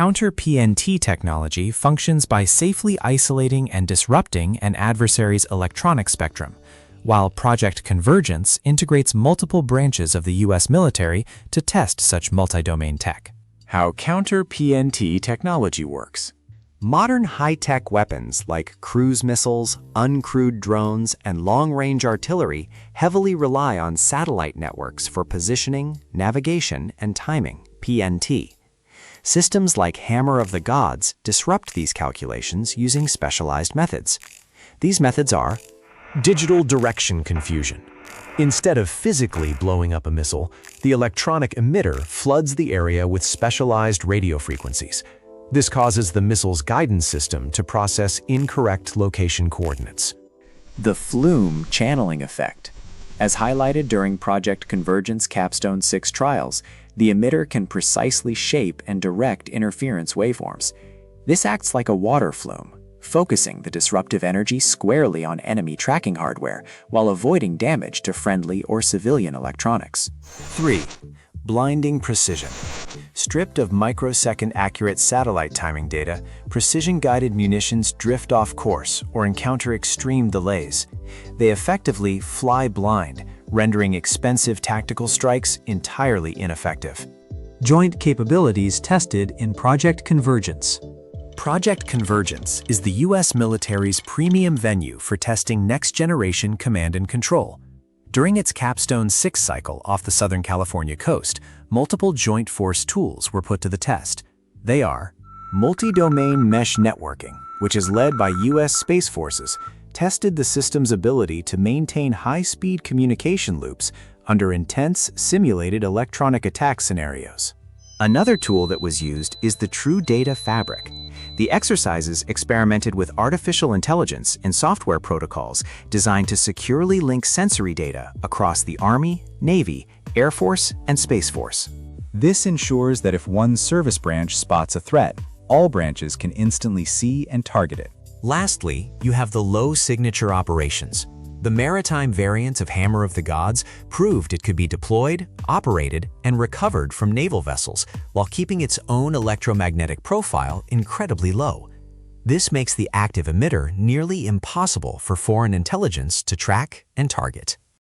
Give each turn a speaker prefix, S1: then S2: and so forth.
S1: Counter-PNT technology functions by safely isolating and disrupting an adversary's electronic spectrum, while Project Convergence integrates multiple branches of the U.S. military to test such multi-domain tech.
S2: How Counter-PNT technology works. Modern high-tech weapons like cruise missiles, uncrewed drones, and long-range artillery heavily rely on satellite networks for positioning, navigation, and timing, PNT. Systems like Hammer of the Gods disrupt these calculations using specialized methods. These methods are
S3: digital direction confusion. Instead of physically blowing up a missile, the electronic emitter floods the area with specialized radio frequencies. This causes the missile's guidance system to process incorrect location coordinates.
S2: The Flume channeling effect. As highlighted during Project Convergence Capstone 6 trials, the emitter can precisely shape and direct interference waveforms. This acts like a water flume, focusing the disruptive energy squarely on enemy tracking hardware while avoiding damage to friendly or civilian electronics. 3. Blinding precision. Stripped of microsecond accurate satellite timing data, precision-guided munitions drift off course or encounter extreme delays. They effectively fly blind, rendering expensive tactical strikes entirely ineffective.
S1: Joint capabilities tested in Project Convergence.
S3: Project Convergence is the U.S. military's premium venue for testing next-generation command and control. During its Capstone 6 cycle off the Southern California coast, multiple Joint Force tools were put to the test. They are multi-domain mesh networking, which is led by U.S. Space Forces, tested the system's ability to maintain high-speed communication loops under intense simulated electronic attack scenarios. Another tool that was used is the True Data Fabric. The exercises experimented with artificial intelligence and software protocols designed to securely link sensory data across the Army, Navy, Air Force, and Space Force.
S4: This ensures that if one service branch spots a threat, all branches can instantly see and target it.
S3: Lastly, you have the low-signature operations. The maritime variant of Hammer of the Gods proved it could be deployed, operated, and recovered from naval vessels while keeping its own electromagnetic profile incredibly low. This makes the active emitter nearly impossible for foreign intelligence to track and target.